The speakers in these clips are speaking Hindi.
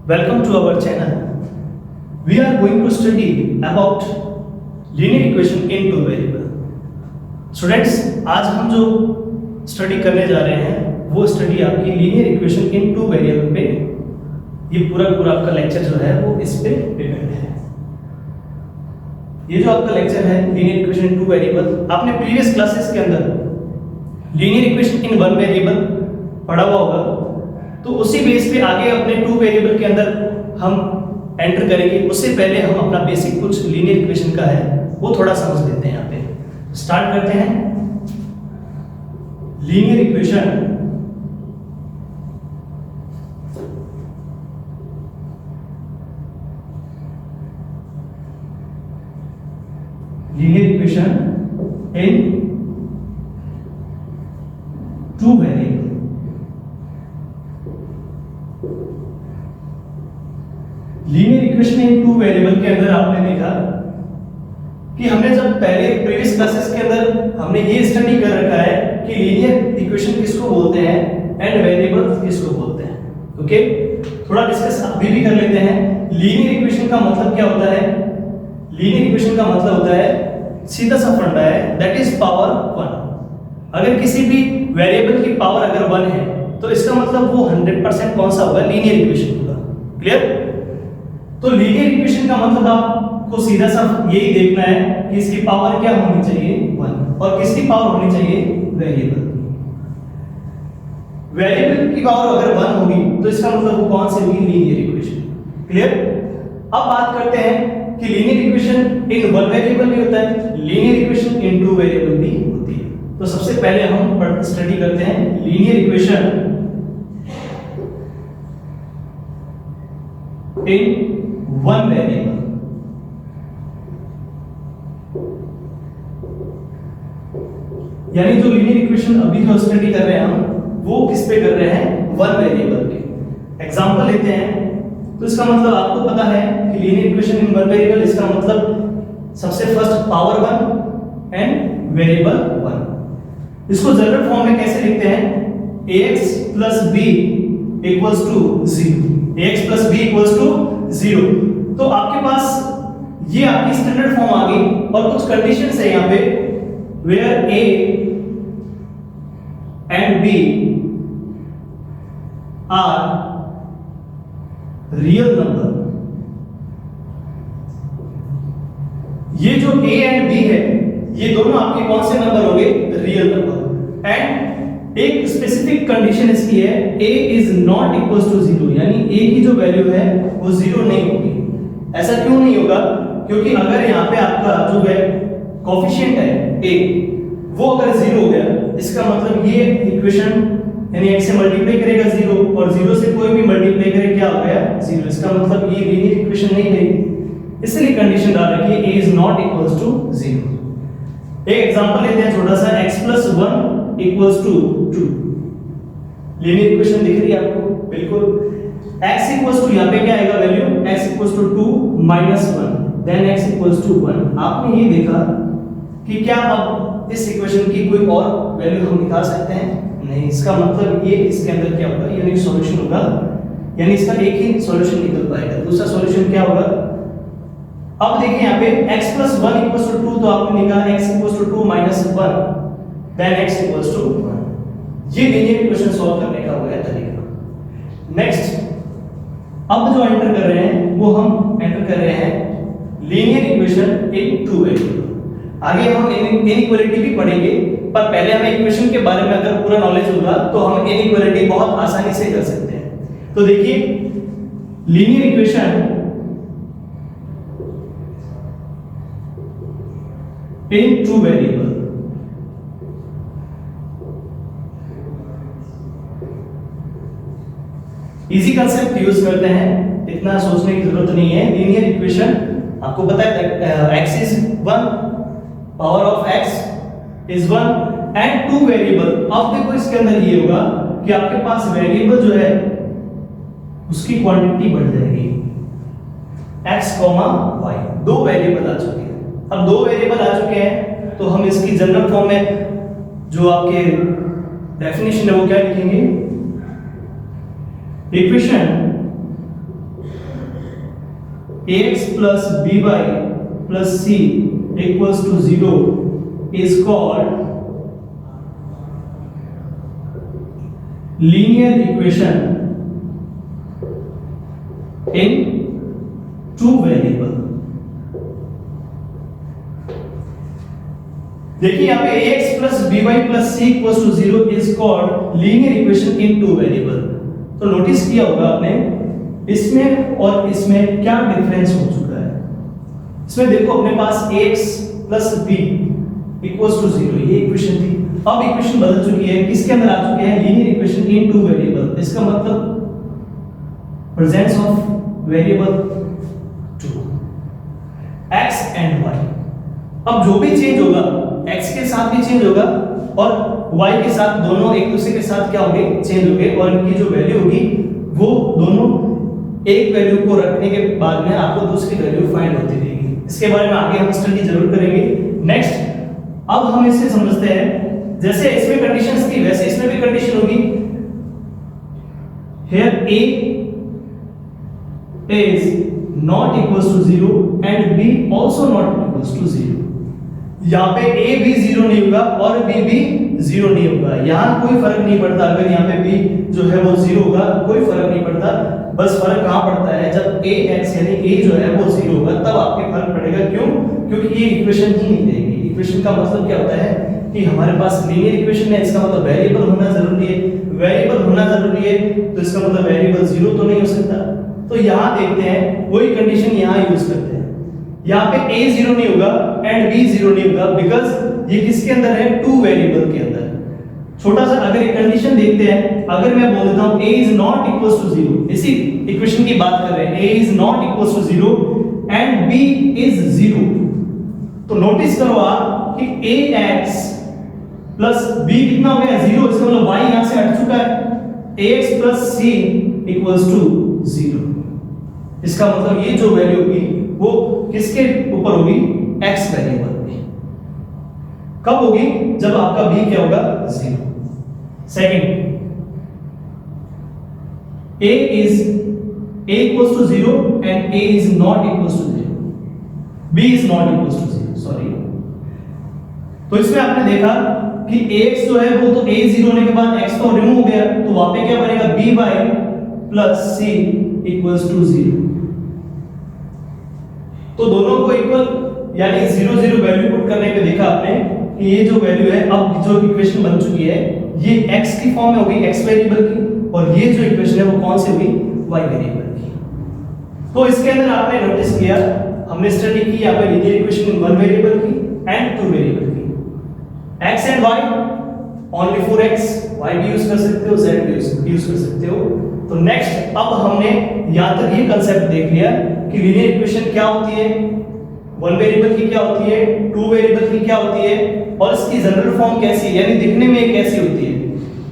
Welcome to our channel. We are going to study about linear equation in two variable. Students, आज हम जो स्टडी करने जा रहे हैं वो स्टडी आपकी linear equation in two variable पे, ये पूरा आपका लेक्चर जो है वो इस पे डिपेंड है। ये जो आपका लेक्चर है linear equation in two variable, आपने प्रीवियस क्लासेस के अंदर linear equation in one variable पढ़ा हुआ होगा, तो उसी बेस पे आगे अपने टू वेरिएबल के अंदर हम एंटर करेंगे। उससे पहले हम अपना बेसिक कुछ लीनियर इक्वेशन का है वो थोड़ा समझ लेते हैं। यहाँ पे स्टार्ट करते हैं। Linear equation in two variable. Linear equation in two variable के अंदर आपने देखा कि हमने जब पहले प्रीवियस क्लासेस के अंदर हमने ये स्टडी कर रखा है कि लीनियर इक्वेशन किसको बोलते हैं एंड वेरिएबल किसको बोलते हैं। ओके, थोड़ा डिस्कस अभी भी कर लेते हैं। लीनियर इक्वेशन का मतलब क्या होता है? लीनियर इक्वेशन का मतलब होता है, सीधा सा फंडा है, दैट इज पावर 1। अगर किसी भी वेरिएबल की पावर अगर 1 है तो इसका मतलब वो 100% कौन सा होगा? लीनियर इक्वेशन होगा। क्लियर? तो लीनियर इक्वेशन का मतलब आपको सीधा सा यही देखना है कि इसकी पावर क्या होनी चाहिए? 1। और किसकी पावर होनी चाहिए? वेरिएबल। वेरिएबल की पावर अगर 1 होगी तो इसका मतलब वो कौन सी होगी? Linear equation. क्लियर? अब बात करते हैं कि linear equation in one variable भी होता है, linear equation in two variable भी होती है। तो सबसे पहले हम स्टडी करते हैं linear equation in one variable. यानी जो लीनियर इक्वेशन अभी जो स्टडी कर रहे हैं हम वो किस पे कर रहे हैं? वन वेरिएबल के। एग्जांपल लेते हैं तो इसका मतलब आपको पता है कि linear equation in one variable, इसका मतलब सबसे फर्स्ट पावर 1 एंड वेरिएबल 1। इसको जनरल फॉर्म में कैसे लिखते हैं? ax plus b equals to 0। ax plus b equals to 0। तो आपके पास ये आपकी स्टैंडर्ड फॉर्म आ गई और कुछ कंडीशंस है यहाँ पे, where a and b are real number। ये जो a and b है ये दोनों आपके कौन से नंबर होंगे? Real number. एंड एक स्पेसिफिक कंडीशन इसकी है, a is not equals to 0, यानी a की जो वैल्यू है वो 0 नहीं होगी। ऐसा क्यों नहीं होगा? क्योंकि अगर यहाँ पे आपका जो है कोफिशिएंट है a वो अगर 0 हो गया, इसका मतलब ये इक्वेशन यानी x से मल्टीप्लाई करेगा 0 और 0 से कोई भी मल्टीप्लाई करे क्या हो गया? 0। इसका मतलब ये लीनियर इक्वेशन नहीं है, इसलिए कंडीशन डाल रखी है a is not equals to 0। एक एग्जांपल लेते हैं छोटा सा, x plus 1 equals to 2। Linear equation दिख रही है आपको? बिल्कुल। x equals to यहाँ पे क्या आएगा value? x equals to 2 minus 1 then x equals to 1। आपने ये देखा कि क्या अब इस इक्वेशन की कोई और वैल्यू हम निकाल सकते हैं? नहीं। इसका मतलब ये इसके अंदर क्या होगा? यूनिक सॉल्यूशन होगा, यानी इसका एक ही सॉल्यूशन निकल पाएगा। दूसरा सॉल्यूशन क्या होगा? अब देखिए यहाँ पे x plus 1 equals to 2, तो आपने निकाला x equals to 2 minus 1 then x equals to 1। ये लीनियर इक्वेशन सॉल्व करने का हो गया तरीका। नेक्स्ट, अब जो एंटर कर रहे हैं वो हम एंटर कर रहे हैं linear equation in two variable. आगे हम इनइक्वालिटी भी पढ़ेंगे, पर पहले हमें इक्वेशन के बारे में अगर पूरा नॉलेज होगा तो हम इनइक्वालिटी बहुत आसानी से कर सकते हैं। तो देखिए linear equation in two variable, easy concept use करते हैं, इतना सोचने की जरूरत नहीं है। लीनियर इक्वेशन आपको पता है x is 1, power of x is 1 and two variable. अब देखो इसके अंदर ये होगा कि आपके पास वेरिएबल जो है उसकी क्वांटिटी बढ़ जाएगी, x, y। दो वेरिएबल आ चुके हैं। अब दो वेरिएबल आ चुके हैं तो हम इसकी जनरल फॉर्म में जो आपके डेफिनेशन है वो क्या लिखेंगे? Equation ax plus by plus c equals to 0 is called linear equation in two variable। देखिए यहाँ पे ax plus by plus c equals to 0 is called linear equation in two variable। तो नोटिस किया होगा आपने इसमें और इसमें क्या डिफरेंस हो चुका है। इसमें देखो अपने पास ax plus b equals to 0 ये इक्वेशन थी, अब इक्वेशन बदल चुकी है, किसके अंदर आ चुके हैं linear equation in two variable. इसका मतलब presence of variable 2 x and y। अब जो भी चेंज होगा x के साथ भी चेंज होगा और y के साथ, दोनों एक दूसरे के साथ क्या होंगे चेंज होंगे, और इनकी जो वैल्यू होगी वो दोनों एक वैल्यू को रखने के बाद में आपको दूसरी वैल्यू फाइंड होती रहेगी। इसके बारे में आगे हम स्टडी जरूर करेंगे। नेक्स्ट अब हम इसे समझते हैं, जैसे इसमें कंडीशंस थी वैसे इसमें भी कंडीशन होगी। here a is not equals to 0 and b also not equals to 0। यहाँ पे a भी 0 नहीं होगा और b भी 0 नहीं होगा, यहाँ कोई फर्क नहीं पड़ता। अगर यहाँ पे b जो है वो 0 होगा कोई फर्क नहीं पड़ता, बस फर्क कहाँ पड़ता है जब ax यानी a जो है वो 0 होगा तब आपके फर्क पड़ेगा। क्यों? क्योंकि ये इक्वेशन ही नहीं देगी। इक्वेशन का मतलब क्या होता है कि हमारे पास लीनियर इक्वेशन है, इसका मतलब वेरिएबल होना जरूरी है, वेरिएबल होना जरूरी है तो इसका मतलब वेरिएबल 0 तो नहीं हो सकता। तो यहाँ देखते हैं वही कंडीशन यहाँ यूज करते हैं। यहाँ पे a 0 नहीं होगा एंड b 0 नहीं होगा बिकॉज ये किसके अंदर है टू वेरिएबल के अंदर। छोटा सा अगर एक कंडीशन देखते हैं, अगर मैं बोल देता हूं a is not equals to 0, इसी इक्वेशन की बात कर रहे हैं, a is not equals to 0 and b is 0, तो नोटिस करो आप कि ax प्लस b कितना हो गया 0, इसका मतलब y यहां से हट चुका है, ax plus c equals to 0। इसका मतलब ये जो वैल्यू होगी वो किसके ऊपर होगी x वेरिएबल पे। कब होगी? जब आपका b क्या होगा 0। Second a equals to 0 and a is not equals to 0, b is not equals to 0, sorry. तो इसमें आपने देखा कि x जो है वो तो a 0 होने के बाद x तो रिमूव हो गया, तो वहां पे क्या बनेगा b by plus c equals to 0। तो दोनों को इक्वल यानी 0 0 वैल्यू पुट करने पे देखा आपने कि ये जो वैल्यू है अब जो इक्वेशन बन चुकी है ये x की फॉर्म में होगी x वेरिएबल की, और ये जो इक्वेशन है वो कौन सी होगी y वेरिएबल की। तो इसके अंदर आपने नोटिस किया हमने स्टडी की यहाँ पे linear equation in one variable की एंड टू वेरिएबल की। x and y only for x, y भी यूज कर सकते हो z भी यूज कर सकते हो। तो नेक्स्ट अब हमने यहां तक ये कांसेप्ट देख लिया कि लीनियर इक्वेशन क्या होती है, वन वेरिएबल की क्या होती है, टू वेरिएबल की क्या होती है, और इसकी जनरल फॉर्म कैसी है यानी दिखने में कैसी होती है।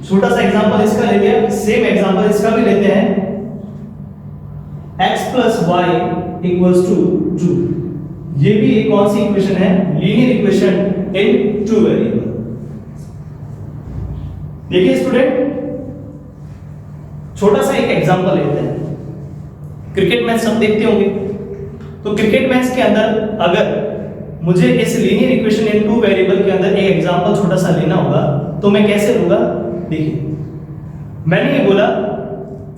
छोटा सा एग्जांपल इसका ले लिया, सेम एग्जांपल इसका भी लेते हैं। x plus y equals to 2, ये भी एक कौन सी इक्वेशन है linear equation in two variable. देखिए स्टूडेंट छोटा सा एक एग्जांपल लेते हैं। क्रिकेट मैच सब देखते होंगे, तो क्रिकेट मैच के अंदर अगर मुझे इस linear equation in two variable के अंदर एक एग्जांपल छोटा सा लेना होगा तो मैं कैसे लूंगा। देखिए मैंने ये बोला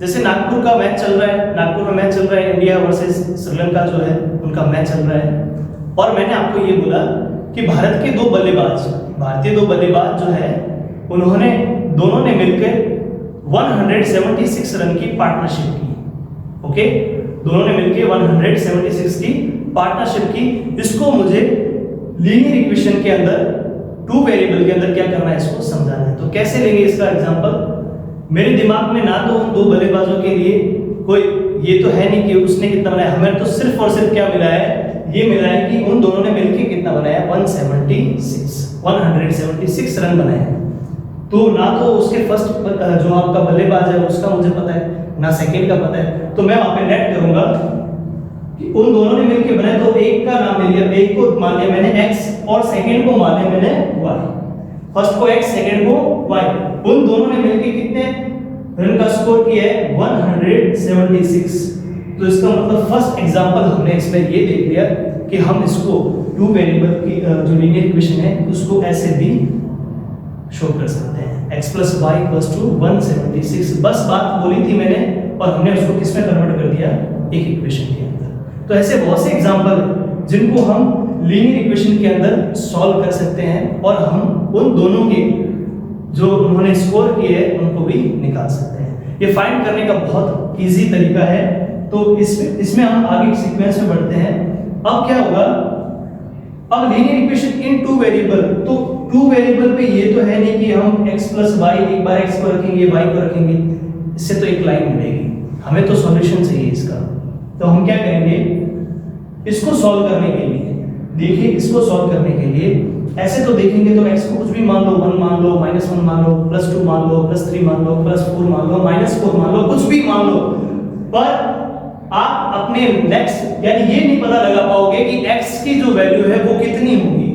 जैसे नागपुर का मैच चल रहा है, नागपुर में मैच चल रहा है, इंडिया वर्सेस श्रीलंका जो है उनका मैच चल रहा है, और मैंने आपको ये बोला कि भारत के भारतीय दो बल्लेबाज जो है उन्होंने दोनों ने मिलकर 176 रन की पार्टनरशिप की। ओके, दोनों ने मिलकर 176 की पार्टनरशिप की। इसको मुझे लीनियर इक्वेशन के अंदर टू वेरिएबल के अंदर क्या करना है इसको समझाना है। तो कैसे लेंगे इसका एग्जांपल। मेरे दिमाग में ना तो उन दो बल्लेबाजों के लिए कोई ये तो है नहीं कि उसने कितना बनाया, हमें तो सिर्फ और सिर्फ क्या मिला है, ये मिला है कि उन दोनों ने मिलकर कितना बनाया 176 रन बनाए। तो ना तो उसके फर्स्ट जो आपका बल्लेबाज है उसका मुझे पता है, ना सेकंड का पता है, तो मैं वहां पे नेट करूंगा कि उन दोनों ने मिलकर बनाए। तो एक का नाम ले लिया, एक को मान लिया मैंने x और सेकंड को मान लिया मैंने y। फर्स्ट को x सेकंड को y, उन दोनों ने मिलकर कितने रन का स्कोर किया है 176। तो इसका मतलब फर्स्ट एग्जांपल हमने इसमें ये देख लिया कि हम इसको टू वेरिएबल की जो लीनियर इक्वेशन है उसको ऐसे भी शो कर सकते हैं, x + y = 176। बस बात बोली थी मैंने और हमने उसको किस में कन्वर्ट कर दिया, एक इक्वेशन के अंदर। तो ऐसे बहुत से एग्जांपल हैं जिनको हम लीनियर इक्वेशन के अंदर सॉल्व कर सकते हैं और हम उन दोनों के जो उन्होंने स्कोर किए हैं उनको भी निकाल सकते हैं। ये फाइंड करने का बहुत इजी तरीका है। तो इसमें हम आगे सीक्वेंस में बढ़ते हैं। अब क्या होगा, अब linear equation in two variable, तो टू वेरिएबल पे ये तो है नहीं कि हम x + y एक बार x को रखेंगे y को रखेंगे, इससे तो एक लाइन मिलेगी, हमें तो सॉल्यूशन चाहिए इसका। तो हम क्या करेंगे, इसको सॉल्व करने के लिए, देखिए इसको सॉल्व करने के लिए ऐसे तो देखेंगे तो x को कुछ भी मान लो, 1 मान लो, -1 मान लो, +2 मान लो, +3 मान लो, +4 मान लो, -4 मान लो, कुछ भी मान लो, पर आप अपने नेक्स्ट यानी ये नहीं पता लगा पाओगे कि x की जो वैल्यू है वो कितनी होगी।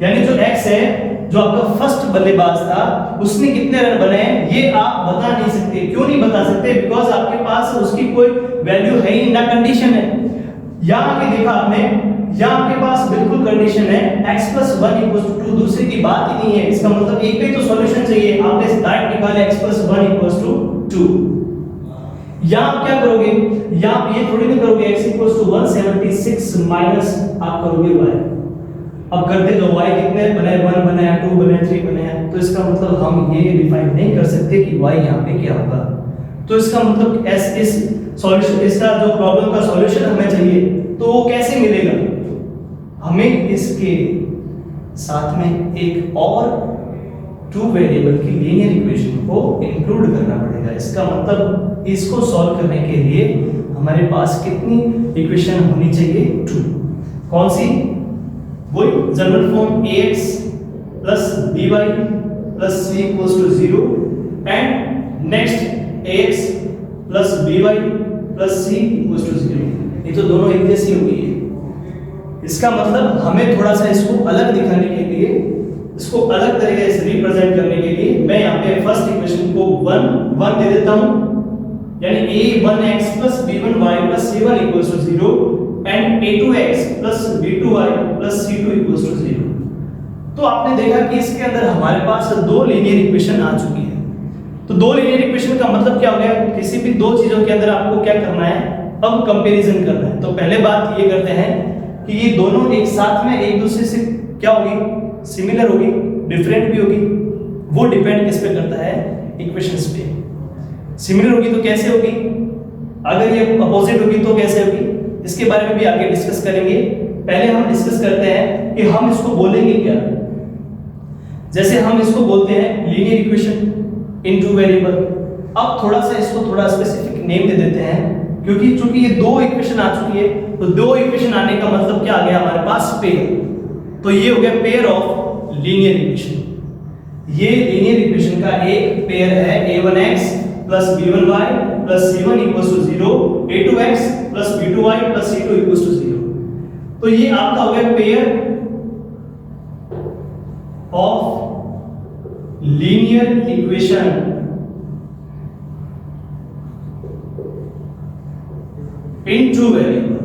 यानी जो x है, जो आपका फर्स्ट बल्लेबाज था, उसने कितने रन बनाए ये आप बता नहीं सकते। क्यों नहीं बता सकते? बिकॉज आपके पास उसकी कोई वैल्यू है ही ना, कंडीशन है। यहां आके देखा आपने, यहां आपके पास बिल्कुल कंडीशन है x + 1 = 2, दूसरे की बात ही नहीं है। इसका मतलब एक पे तो सॉल्यूशन चाहिए, आपने डायरेक्ट निकाला x + 1 = 2। यहां आप क्या करोगे, यहां आप ये थोड़ी ना करोगे x = 176 माइनस आप करोगे y। अब करते जो y कितने बने, 1 बने, 2 बने, 3 बने, तो इसका मतलब हम ये डिफाइन नहीं कर सकते कि y यहां पे क्या होगा। तो इसका मतलब इस सॉल्यूशन, इसका जो प्रॉब्लम का सॉल्यूशन हमें चाहिए तो वो कैसे मिलेगा, हमें इसके साथ में एक और टू वेरिएबल की लीनियर इक्वेशन को इंक्लूड करना पड़ेगा। इसका मतलब इसको सॉल्व करने के लिए हमारे पास कितनी इक्वेशन होनी चाहिए, 2। कौन सी, वही general form ax + by + c = 0 and next ax + by + c = 0। ये तो दोनों एक जैसी हो गई है। इसका मतलब हमें थोड़ा सा इसको अलग दिखाने के लिए, इसको अलग तरीके से रिप्रेजेंट करने के लिए मैं यहाँ पे फर्स्ट इक्वेशन को 1 दे देता हूँ, यानी a1x + b1y + c1 = 0 and a2x + b2y + c2 = 0। तो आपने देखा कि इसके अंदर हमारे पास दो लीनियर इक्वेशन आ चुकी है। तो दो लीनियर इक्वेशन का मतलब क्या हो गया, किसी भी दो चीजों के अंदर आपको क्या करना है, अब कंपैरिजन करना है। तो पहले बात ये करते हैं कि ये दोनों एक साथ में एक दूसरे से क्या होगी, सिमिलर होगी, डिफरेंट भी होगी। वो डिपेंड किस पे करता है, इक्वेशंस पे। सिमिलर होगी तो कैसे होगी, अगर ये अपोजिट होगी तो कैसे होगी, इसके बारे में भी आगे डिस्कस करेंगे। पहले हम डिस्कस करते हैं कि हम इसको बोलेंगे क्या। जैसे हम इसको बोलते हैं linear equation in two variable. अब थोड़ा सा इसको थोड़ा स्पेसिफिक नेम दे देते हैं, क्योंकि चूंकि ये दो इक्वेशन आ चुकी है, तो दो इक्वेशन आने का मतलब क्या आ गया हमारे पास, पेयर। तो ये हो गया पेयर ऑफ लीनियर इक्वेशन। ये लीनियर इक्वेशन का एक पेयर है a1x + b1y + c1 = 0, a2x + b2y + c2 = 0। तो ये आपका हो गया pair of linear equation in two variable.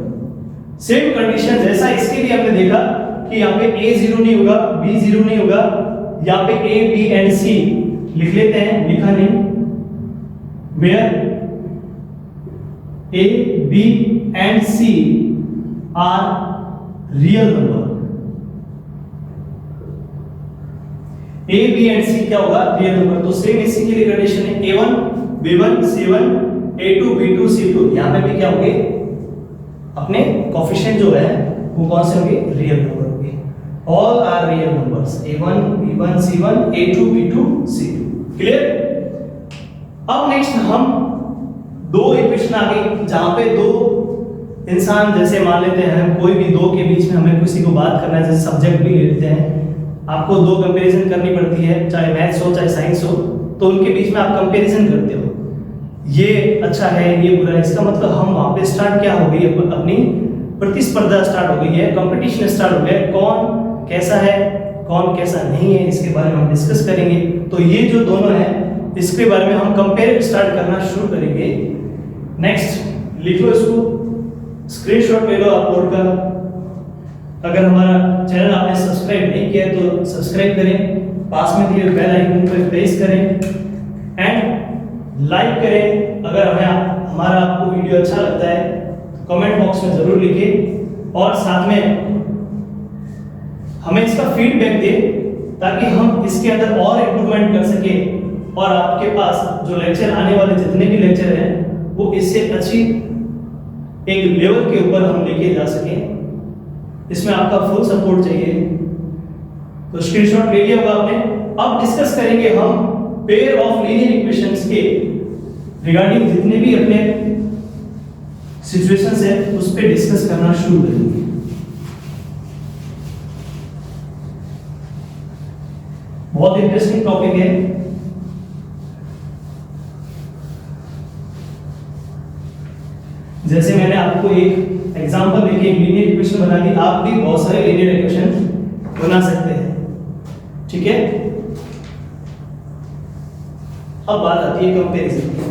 Same condition जैसा इसके लिए हमने देखा कि यहाँ पे a 0 नहीं होगा, b 0 नहीं होगा, यहाँ पे a b एंड c लिख लेते हैं, लिखा नहीं, where a b and c are real number। a b and c क्या होगा, रियल नंबर। तो सेम इसी के लिए कंडीशन है a1 b1 c1 a2 b2 c2, यहाँ पे भी क्या होंगे, अपने कोफिशिएंट जो है वो कौन से होंगे, रियल नंबर होंगे। All are real numbers, a1 b1 c1 a2 b2 c2। Clear. अब नेक्स्ट हम दो इक्वेशन आ गई जहां पे दो इंसान, जैसे मान लेते हैं हम कोई भी दो के बीच में हमें किसी को बात करना है, जैसे सब्जेक्ट भी ले लेते हैं, आपको दो कंपैरिजन करनी पड़ती है, चाहे मैथ्स हो चाहे साइंस हो, तो उनके बीच में आप कंपैरिजन करते हो, ये अच्छा है ये बुरा है। इसका मतलब हम वहां पे स्टार्ट क्या हो गई, अपनी प्रतिस्पर्धा स्टार्ट हो गई है, कंपटीशन स्टार्ट हो गया है, कौन कैसा है कौन कैसा नहीं है, इसके बारे में हम डिस्कस करेंगे। तो ये जो दोनों है इसके बारे में हम कंपेयर स्टार्ट करना शुरू करेंगे। नेक्स्ट लिख लो इसको, स्क्रीनशॉट ले लो आप बोर्ड का। अगर हमारा चैनल आपने सब्सक्राइब नहीं किया तो सब्सक्राइब करें, पास में दिए बेल आइकन पर प्रेस करें एंड लाइक करें। अगर हमारा आपको वीडियो अच्छा लगता है तो कमेंट बॉक्स में जरूर लिखें और साथ में हमें इसका फीडबैक दें ताकि हम इसके अंदर और इम्प्रूवमेंट कर सकें और आपके पास जो लेक्चर आने वाले जितने भी लेक्चर हैं वो इससे अच्छी एक लेवल के ऊपर हम लेके जा सकें। इसमें आपका फुल सपोर्ट चाहिए। तो स्क्रीनशॉट ले लिया होगा आपने। अब डिस्कस करेंगे हम पेयर ऑफ लीनियर इक्वेशंस के रिगार्डिंग जितने भी अपने सिचुएशंस है उस पे डिस्कस करना शुरू करेंगे। बहुत इंटरेस्टिंग टॉपिक है। जैसे मैंने आपको एक एग्जांपल देके एक लीनियर इक्वेशन बना दी, आप भी बहुत सारे लीनियर इक्वेशन बना सकते हैं, ठीक है। अब बात आती है कंपैरिजन की।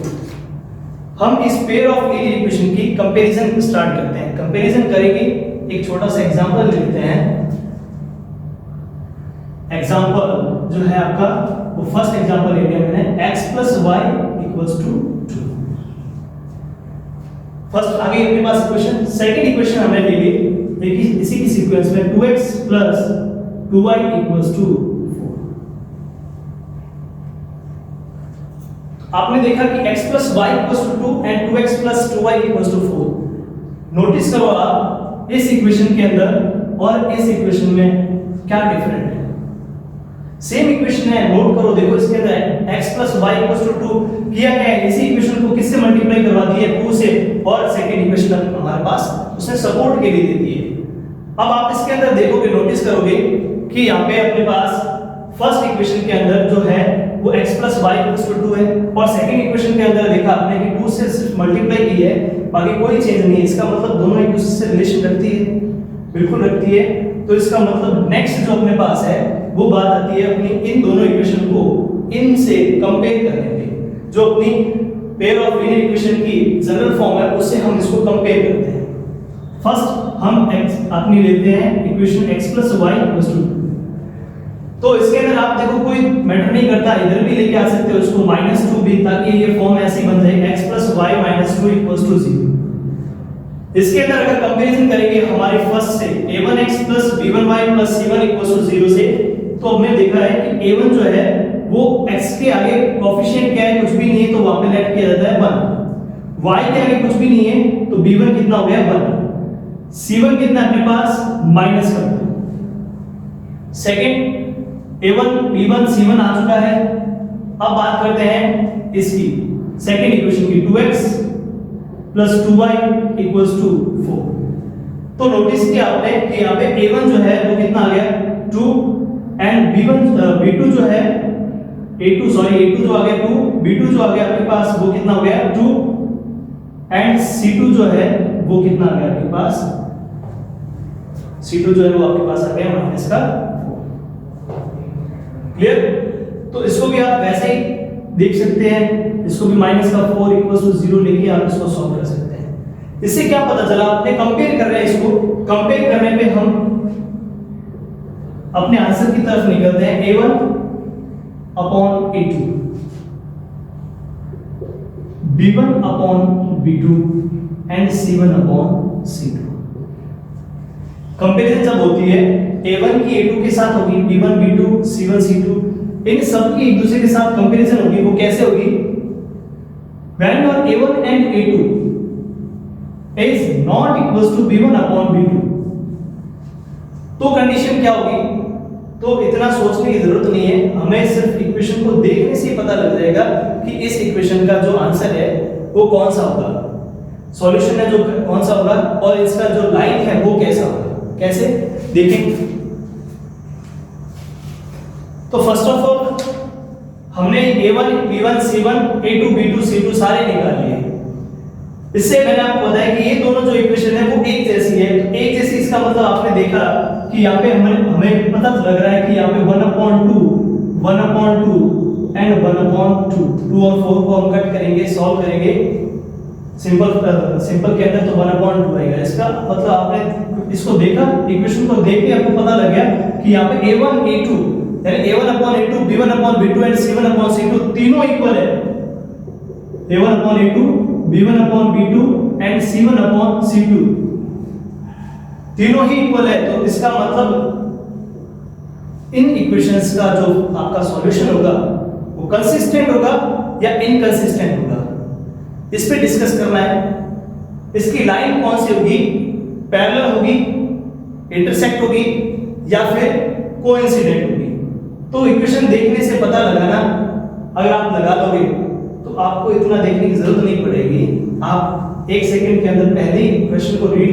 हम इस पेयर ऑफ लीनियर इक्वेशन की कंपैरिजन स्टार्ट करते हैं। कंपैरिजन करेंगे, एक छोटा सा एग्जांपल लेते हैं। एग्जांपल जो है आपका वो फर्स्ट एग्जांपल ले लिया मैंने, x + y = 2। फर्स्ट आगे अपने पास इक्वेशन, सेकंड इक्वेशन हमने ले ली देखिए इसी की सीक्वेंस में 2x + 2y = 4। आपने देखा कि x + y = 2 and 2x + 2y = 4। Notice करो आप इस इक्वेशन के अंदर और इस इक्वेशन में क्या डिफरेंट है। सेम इक्वेशन है, नोट करो, देखो इसके अंदर x + y = 2 किया क्या है, इसी इक्वेशन को किससे मल्टीप्लाई करवा दिया है, 2 से, और सेकंड इक्वेशन हमारे पास उसने सपोर्ट के लिए दे दी है। अब आप इसके अंदर देखोगे, नोटिस करोगे कि यहाँ पे अपने पास फर्स्ट इक्वेशन के अंदर जो है वो x + y = 2 है और सेकंड इक्वेशन के अंदर देखा आपने कि 2 से सिर्फ मल्टीप्लाई की है, बाकी कोई चेंज नहीं है। इसका मतलब दोनों एक दूसरे से रिलेशन रखती है, बिल्कुल रखती है। तो इसका मतलब नेक्स्ट जो अपने पास है वो बात आती है अपनी इन दोनों इक्वेशन को इनसे कंपेयर करने पे। जो अपनी पेयर ऑफ लीनियर इक्वेशन की जनरल फॉर्म है उससे हम इसको कंपेयर करते हैं। फर्स्ट हम अपनी लेते हैं इक्वेशन x + y = 2। तो इसके अंदर आप देखो कोई मैटर नहीं करता, इधर भी लेके आ सकते हो इसको -2 भी, ताकि ये फॉर्म ऐसी बन जाए x + y - 2 = 0। इसके अंदर अगर कंपैरिजन करेंगे हमारी फर्स्ट से a1x + b1y + c1 = 0 से, तो हमने देखा है कि a1 जो है वो x के आगे कोएफिशिएंट क्या है, कुछ भी नहीं है, तो वहां पे लेट किया जाता है 1। y के आगे कुछ भी नहीं है तो b1 कितना हो गया 1। c1 कितना अपने पास माइनस कर दो। सेकंड a1 b1 c1 आ चुका है। अब बात करते हैं इसकी सेकंड इक्वेशन की 2x + 2y = 4। तो नोटिस किया आपने कि यहाँ पे a1 जो है वो कितना आ गया 2 एंड b2 जो है a2 जो आ गया 2, b2 जो आ गया आपके पास वो कितना हो गया 2 एंड c2 जो है वो कितना आ गया आपके पास, c2 जो है वो आपके पास आ गया -4। क्लियर। तो इसको भी आप वैसे ही देख सकते हैं, इसको भी -4 = 0 लेके आप इसको सॉल्व कर सकते हैं। इससे क्या पता चला, आपने कंपेयर कर रहे हैं, इसको कंपेयर करने पे हम अपने आंसर की तरफ निकलते हैं। a1 upon a2, b1 upon b2 and c1 upon c2। Comparison जब होती है a1 की a2 के साथ होगी, b1 b2 c1 c2, इन सब की एक दूसरे के साथ कंपैरिजन होगी। वो कैसे होगी, when your a1 and a2 is not equals to b1 upon b2, तो कंडीशन क्या होगी। तो इतना सोचने की जरूरत नहीं है, हमें सिर्फ इक्वेशन को देखने से ही पता लग जाएगा कि इस इक्वेशन का जो आंसर है वो कौन सा होगा, सॉल्यूशन है जो कौन सा होगा, और इसका जो लाइन है वो कैसा होगा। कैसे देखेंगे। तो फर्स्ट ऑफ ऑल हमने a1 b1 c1 a2 b2 c2 सारे निकाल लिए। इससे मैंने आपको बताया कि ये दोनों जो इक्वेशन है वो एक जैसी है। तो एक जैसी इसका मतलब आपने देखा कि यहाँ पे हमें पता लग रहा है कि यहाँ पे 1/2 1/2 एंड 1/2 2 और 4 को हम कट करेंगे, सॉल्व करेंगे सिंपल के अंदर तो 1/2 आएगा। इसका मतलब आपने इसको देखा, इक्वेशन को देख के आपको पता लग गया कि यहाँ पे a1 a2 यानी a1/a2 b1/b2 एंड c1/c2 तीनों इक्वल है। a1/a2 b1/b2 एंड c1/c2 तीनों ही इक्वल है। तो इसका मतलब इन इक्वेशंस का जो आपका सॉल्यूशन होगा वो कंसिस्टेंट होगा या इनकंसिस्टेंट होगा, इस पे डिस्कस करना है। इसकी लाइन कौन सी होगी, पैरेलल होगी, इंटरसेक्ट होगी या फिर कोइंसिडेंट होगी। तो इक्वेशन देखने से पता लगाना, अगर आप लगा दोगे तो आपको इतना देखने की जरूरत नहीं पड़ेगी। आप 1 सेकंड के अंदर पहले ही इक्वेशन को रीड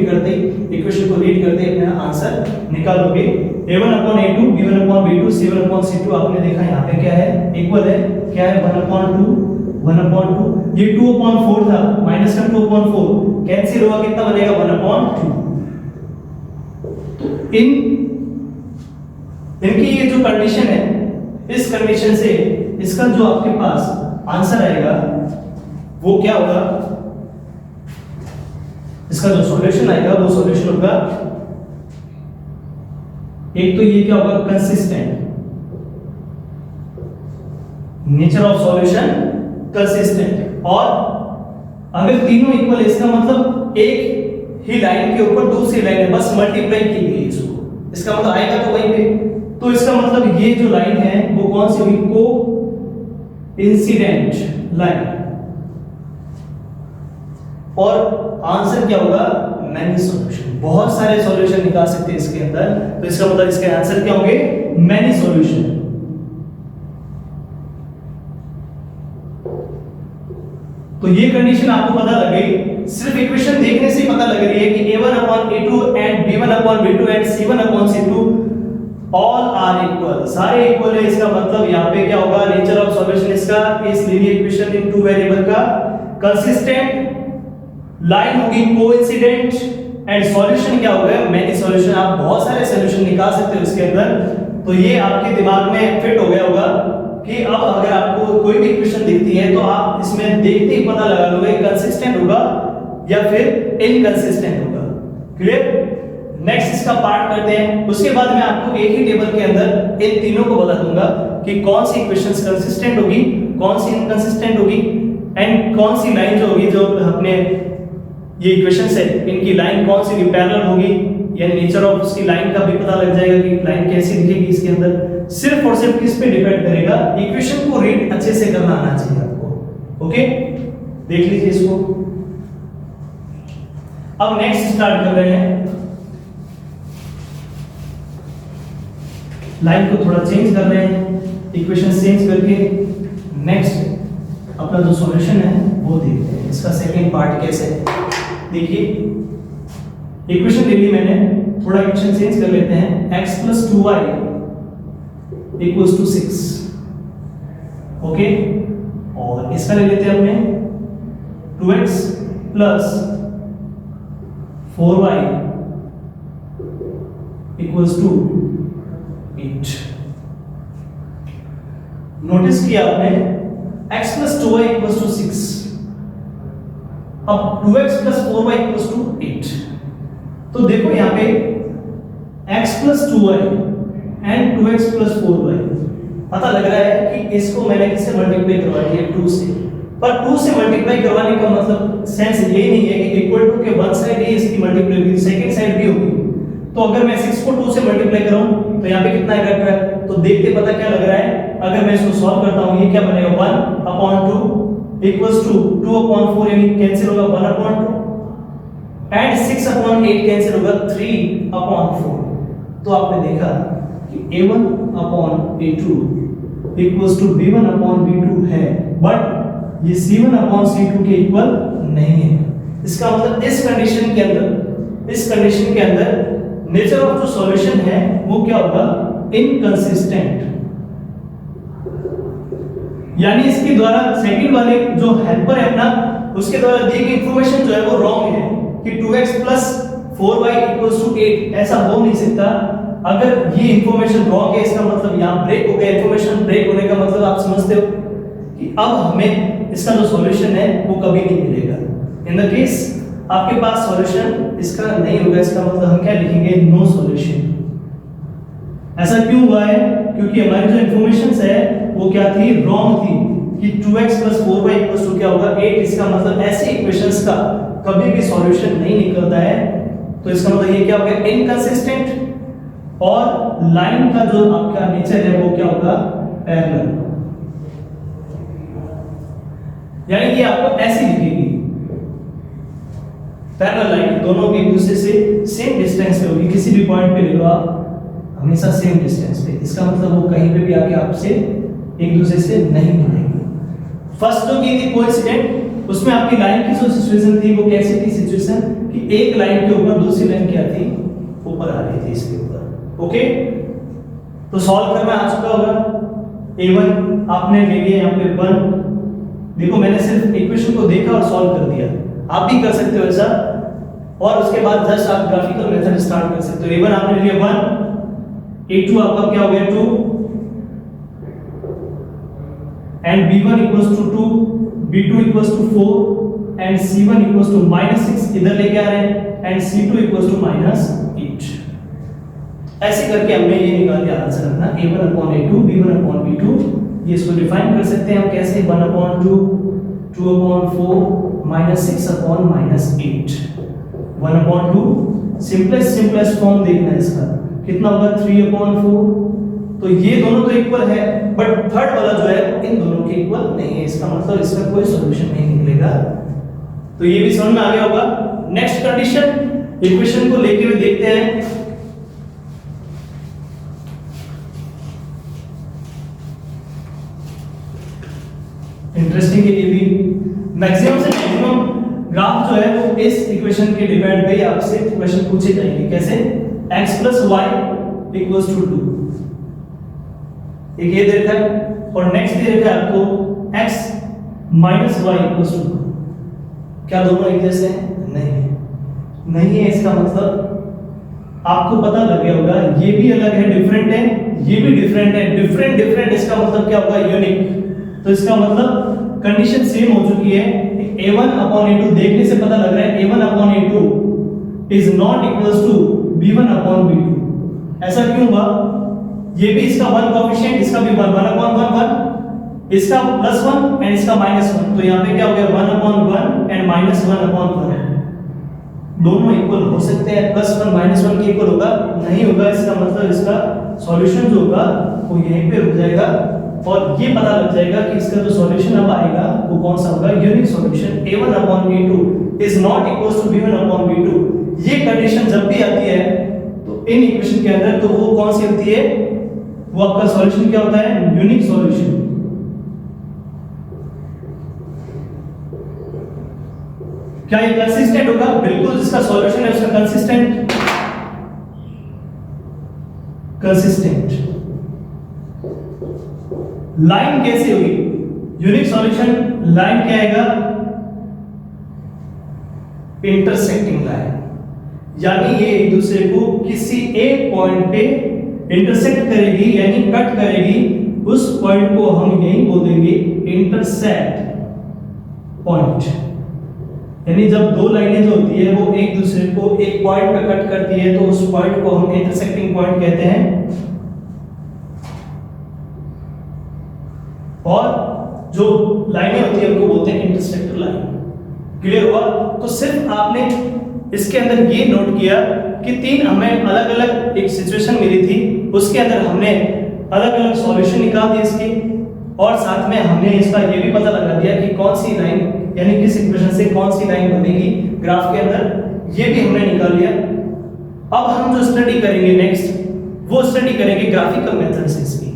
करते अपना आंसर निकालोगे। a1/a2 b1/b2 c1/c2 आपने देखा यहाँ पे क्या है, इक्वल है। क्या है 1/2 ये 2/4 था, माइनस का 2/4 कैंसिल होगा, कितना बनेगा 1/2। तो इनकी ये जो कंडीशन है, इस कंडीशन से इसका जो आपके पास आंसर आएगा वो क्या होगा, इसका जो सॉल्यूशन आएगा वो सॉल्यूशन होगा, एक तो ये क्या होगा consistent, nature of solution consistent. और अगर तीनों इक्वल है इसका मतलब एक ही लाइन के ऊपर दूसरी लाइन है बस मल्टीप्लाई की गई इसको, इसका मतलब आएगा तो वहीं पे। तो इसका मतलब ये जो लाइन है वो कौन सी होगी, को इंसिडेंट लाइन। और आंसर क्या होगा, मैनी सॉल्यूशन। बहुत सारे सॉल्यूशन निकाल सकते हैं इसके अंदर, तो इसका मतलब इसके आंसर क्या होंगे, मैनी सॉल्यूशन। तो ये कंडीशन आपको पता लग गई, सिर्फ इक्वेशन देखने से ही पता लग रही है कि a1/a2 and b1/b2 and c1/c2 all are equal, सारे इक्वल है। इसका मतलब यहाँ पे क्या होगा, नेचर ऑफ सॉल्यूशन इसका इस linear equation in two variable का कंसिस्टेंट, लाइन होगी कोइंसिडेंट एंड सॉल्यूशन क्या होगा, मैनी सॉल्यूशन। आप बहुत सारे सॉल्यूशन निकाल सकते हो इसके अंदर। तो ये आपके दिमाग में फिट हो गया होगा कि अब अगर आपको कोई भी इक्वेशन दिखती है तो आप इसमें देखते ही पता लगा लोगे कंसिस्टेंट होगा या फिर इनकंसिस्टेंट होगा। क्लियर। नेक्स्ट इसका पार्ट करते हैं, उसके बाद मैं आपको एक ही टेबल के अंदर इन तीनों को बता दूंगा कि कौन सी इक्वेशंस कंसिस्टेंट होगी, कौन सी इनकंसिस्टेंट होगी एंड कौन सी लाइन जो होगी, जो अपने ये इक्वेशंस है इनकी लाइन कौन सी पैरेलल होगी, यानी नेचर ऑफ उसकी लाइन का भी पता लग जाएगा कि लाइन कैसी दिखेगी इसके अंदर। सिर्फ और सिर्फ किस पे डिपेंड करेगा, इक्वेशन को रीड अच्छे से करना आना चाहिए आपको। ओके, देख लीजिए इसको। अब नेक्स्ट स्टार्ट कर रहे हैं, लाइन को थोड़ा चेंज कर रहे हैं, इक्वेशन चेंज करके नेक्स्ट अपना जो सॉल्यूशन है वो देखते हैं। इसका सेकंड पार्ट कैसे है देखिए, इक्वेशन ले ली मैंने, थोड़ा इक्वेशन चेंज कर लेते हैं। x + 2y = 6, okay. और इसका ले लेते हैं अपने 2x + 4y = 8। नोटिस किया आपने, x + 2y = 6, अब 2x + 4y = 8। तो देखो यहाँ पे x + 2y and 2x + 4y पता लग रहा है कि इसको मैंने किससे मल्टीप्लाई करवा दिया, 2 से। पर 2 से मल्टीप्लाई करवाने का मतलब सेंस ये नहीं है कि इक्वल टू के वन साइड ही इसकी मल्टीप्लाई होगी, सेकंड साइड भी होगी। तो अगर मैं 6 को 2 से मल्टीप्लाई कराऊं तो यहाँ पे कितना इफेक्ट है, तो देखते पता क्या लग रहा है। अगर मैं इसको सॉल्व करता हूँ, ये क्या बनेगा, 1/2 = 2/4, यानी कैंसिल होगा 1/2 एंड 6/8 कैंसिल होगा 3/4। तो आपने देखा कि a1/a2 = b1/b2 है, बट ये c1/c2 के इक्वल नहीं है। इसका मतलब इस कंडीशन के अंदर नेचर ऑफ जो सॉल्यूशन है वो क्या होगा, इनकंसिस्टेंट। यानी इसके द्वारा सेकंड वाले जो हेल्पर है अपना, उसके द्वारा दी गई इंफॉर्मेशन जो है वो रॉन्ग है कि 2x + 4y = 8, ऐसा हो नहीं सकता। अगर ये इंफॉर्मेशन रॉन्ग है, इसका मतलब यहाँ ब्रेक हो गया। इंफॉर्मेशन ब्रेक होने का मतलब आप समझते हो कि अब हमें इसका जो सॉल्यूशन है वो कभी नहीं मिलेगा। इन द केस आपके पास सॉल्यूशन इसका नहीं होगा, इसका मतलब हम क्या लिखेंगे, नो सॉल्यूशन। ऐसा क्यों हुआ है, क्योंकि हमारी जो इंफॉर्मेशंस है वो क्या थी, रॉन्ग थी कि 2x + 4y = क्या होगा 8। इसका मतलब ऐसे इक्वेशंस का कभी भी सॉल्यूशन नहीं निकलता है। तो इसका मतलब ये क्या हो गया, इनकंसिस्टेंट। और लाइन का जो आपका नेचर है वो क्या होगा, पैरेलल। यानी कि आपको ऐसी लिखेगी, पैरेलल लाइन दोनों एक दूसरे से सेम डिस्टेंस पे होगी, किसी भी पॉइंट पे ले लो आप, हमेशा सेम डिस्टेंस पे। इसका मतलब वो कहीं पे भी आके आपसे एक दूसरे से नहीं मिलेंगे। फर्स्ट जो की थी कोइंसिडेंट, उसमें आपकी लाइन की जो सिचुएशन थी वो कैसी थी सिचुएशन, कि एक लाइन के ऊपर दूसरी लाइन क्या थी, ऊपर आ रही थी इसके ऊपर। ओके, तो सॉल्व करना आ चुका होगा। a1 आपने ले लिया यहाँ पे 1। देखो मैंने सिर्फ इक्वेशन को देखा और सॉल्व कर दिया, आप भी कर सकते हो ऐसा। और उसके बाद जस्ट आप ग्राफिकल मेथड स्टार्ट कर सकते हो। a1 आपने लिया 1, a2 आपका क्या हो गया 2, and b1 = 2, b2 = 4 and c1 = -6 इधर लेके आ रहे हैं, and c2 = -8। ऐसे करके हमने ये निकाल दिया आंसर अपना a1/a2 b1/b2। ये इसको डिफाइन कर सकते हैं हम कैसे, 1/2 2/4 -6/-8। 1/2 सिंपलेस्ट फॉर्म देखना है इसका, कितना होगा 3/4। तो ये दोनों तो इक्वल है, बट थर्ड वाला जो है इन दोनों के इक्वल नहीं है, इसका मतलब इसका कोई सॉल्यूशन नहीं निकलेगा। तो ये भी समझ में आ गया होगा। नेक्स्ट कंडीशन, इक्वेशन को लेके हुए देखते हैं। इंटरेस्टिंग है ये भी। मैक्सिमम से मैक्सिमम ग्राफ जो है वो इस इक्वेशन के डिपेंड पे आपसे क्वेश्चन पूछे जाएंगे। कैसे, x + y = 2, एक ये दे रखा है, और नेक्स्ट दे रखा है आपको x - y = 2। क्या दोनों एक जैसे हैं? नहीं है। इसका मतलब आपको पता लग गया होगा, ये भी अलग है, डिफरेंट है, ये भी डिफरेंट है। डिफरेंट इसका मतलब क्या होगा, यूनिक। तो इसका मतलब कंडीशन सेम हो चुकी है। a1/a2 देखने से पता लग रहा है a1/a2 = b1/b2। ऐसा क्यों हुआ, ये भी इसका 1 कोएफिशिएंट, इसका भी 1/1, इसका +1 एंड इसका -1। तो यहाँ पे क्या हो गया 1/1 एंड -1/1। दोनों इक्वल हो सकते हैं, +1 -1 के इक्वल होगा नहीं होगा। इसका मतलब इसका सॉल्यूशन जो होगा वो यहीं पे रुक जाएगा, और ये पता लग जाएगा कि इसका जो सॉल्यूशन अब आएगा वो कौन सा होगा, यूनिक सॉल्यूशन। a1/a2 = b1/b2। ये कंडीशन जब भी आती है तो इन इक्वेशन के अंदर, तो वो कौन सी होती है, वो आपका सॉल्यूशन क्या होता है, यूनिक सॉल्यूशन। क्या ये कंसिस्टेंट होगा? बिल्कुल, जिसका सॉल्यूशन है उसका कंसिस्टेंट। लाइन कैसे होगी, यूनिक सॉल्यूशन लाइन क्या आएगा, इंटरसेक्टिंग लाइन। यानी ये एक दूसरे को किसी एक पॉइंट पे इंटरसेक्ट करेगी, यानी कट करेगी। उस पॉइंट को हम यही बोल देंगे इंटरसेक्ट पॉइंट। यानी जब दो लाइनें जो होती है वो एक दूसरे को एक पॉइंट पे कट करती है, तो उस पॉइंट को हम इंटरसेक्टिंग पॉइंट कहते हैं। और जो लाइनें होती है उनको बोलते हैं इंटरसेक्टर लाइन। क्लियर हुआ? तो सिर्फ आपने इसके अंदर ये नोट किया कि तीन हमें अलग अलग एक सिचुएशन मिली थी, उसके अंदर हमने अलग अलग सॉल्यूशन निकाल दिए इसके, और साथ में हमने इसका ये भी पता लगा दिया कि कौन सी लाइन, यानी किस इक्वेशन से कौन सी लाइन बनेगी ग्राफ के अंदर, ये भी हमने निकाल लिया। अब हम जो स्टडी करेंगे नेक्स्ट, वो स्टडी करेंगे ग्राफिकल मेथड से इसकी।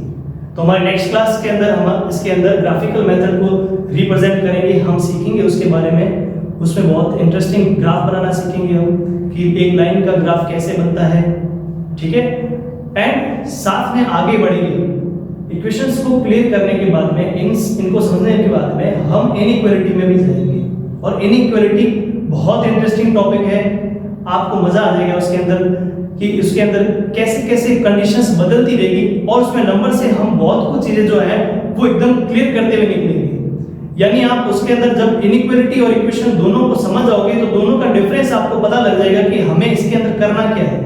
तो हमारे नेक्स्ट क्लास के अंदर हम इसके अंदर ग्राफिकल मेथड को रिप्रेजेंट करेंगे, हम सीखेंगे उसके बारे में। उसमें बहुत इंटरेस्टिंग ग्राफ बनाना सीखेंगे हम कि एक लाइन का ग्राफ कैसे बनता है, ठीक है। एंड साथ में आगे बढ़ेंगे इक्वेशंस को क्लियर करने के बाद में, इनको समझने के बाद में हम इनइक्वालिटी में भी जाएंगे। और इनइक्वालिटी बहुत इंटरेस्टिंग टॉपिक है, आपको मजा आ जाएगा उसके अंदर कि उसके अंदर कैसे कैसे कंडीशंस बदलती रहेगी, और उसमें नंबर से हम बहुत कुछ चीजें जो है वो एकदम क्लियर करते हुए निकलेंगे। यानी आप उसके अंदर जब इनइक्वालिटी और इक्वेशन दोनों को समझ जाओगे तो दोनों का डिफरेंस आपको पता लग जाएगा कि हमें इसके अंदर करना क्या है।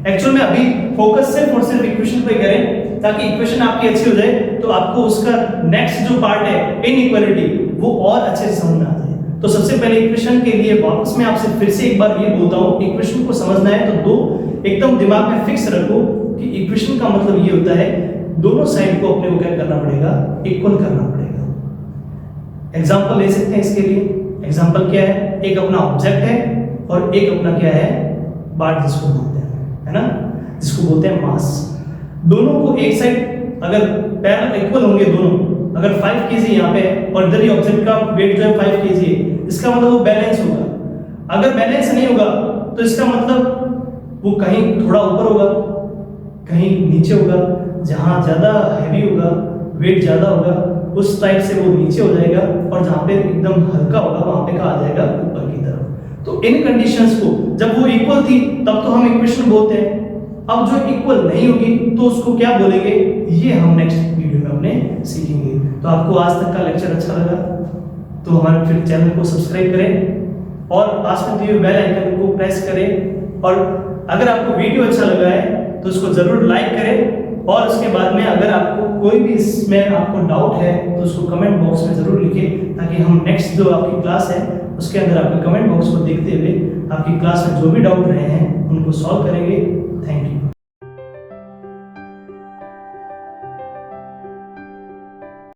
एक्चुअल में अभी फोकस सिर्फ और सिर्फ इक्वेशन पे करें ताकि इक्वेशन आपकी अच्छी हो जाए, तो आपको उसका नेक्स्ट जो पार्ट है इनइक्वालिटी वो और अच्छे से समझ में आ जाए। तो सबसे पहले इक्वेशन के लिए वापस मैं आपसे फिर से एक बार ये बोलता हूँ, इक्वेशन को समझना है तो दो एकदम दिमाग में फिक्स रखो कि इक्वेशन का मतलब ये होता है दोनों साइड को अपने को क्या करना पड़ेगा, इक्वल करना पड़ेगा। एग्जांपल ले सकते हैं इसके लिए। एग्जांपल क्या है, एक अपना ऑब्जेक्ट है और एक अपना क्या है, पार्ट जिसको बोलते हैं, है ना, जिसको बोलते हैं मास। दोनों को एक साइड अगर पैरेलल इक्वल होंगे दोनों, अगर 5 kg यहाँ पे है और इधर ही ऑब्जेक्ट का वेट जो है 5 kg है, इसका मतलब वो बैलेंस होगा। अगर बैलेंस नहीं होगा तो इसका मतलब वो कहीं थोड़ा ऊपर होगा, कहीं नीचे होगा। जहाँ ज़्यादा हैवी होगा, वेट ज़्यादा होगा, उस टाइप से वो नीचे हो जाएगा, और जहाँ पे एकदम हल्का होगा वहाँ पे कहा जाएगा ऊपर की तरफ। तो इन कंडीशंस को जब वो इक्वल थी तब तो हम इक्वेशन बोलते हैं, अब जो इक्वल नहीं होगी तो उसको क्या बोलेंगे, ये हम नेक्स्ट वीडियो में अपने सीखेंगे। तो आपको आज तक का लेक्चर अच्छा लगा तो हमारे फिर चैनल को सब्सक्राइब करें और पास में दिए बेल आइकन को प्रेस करें, और अगर आपको वीडियो अच्छा लगा है तो उसको जरूर लाइक करें, और उसके बाद में अगर आपको कोई भी इसमें आपको डाउट है तो उसको कमेंट बॉक्स में जरूर लिखें, ताकि हम नेक्स्ट जो आपकी क्लास है उसके अंदर आपके कमेंट बॉक्स को देखते हुए आपकी क्लास में जो भी डाउट रहे हैं उनको सॉल्व करेंगे। Thank you.